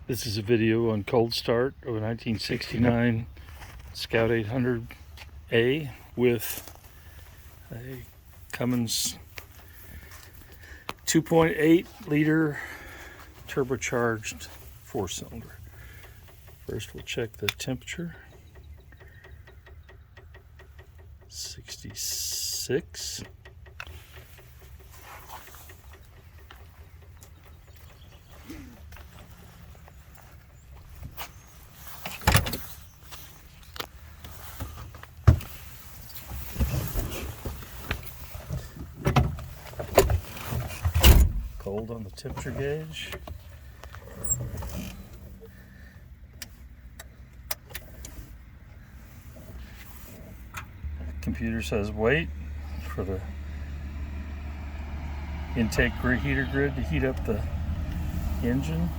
This is a video on cold start of a 1969 Scout 800A with a Cummins 2.8 liter turbocharged 4-cylinder. First we'll check the temperature. 66. Cold on the temperature gauge. Computer says wait for the intake heater grid to heat up the engine.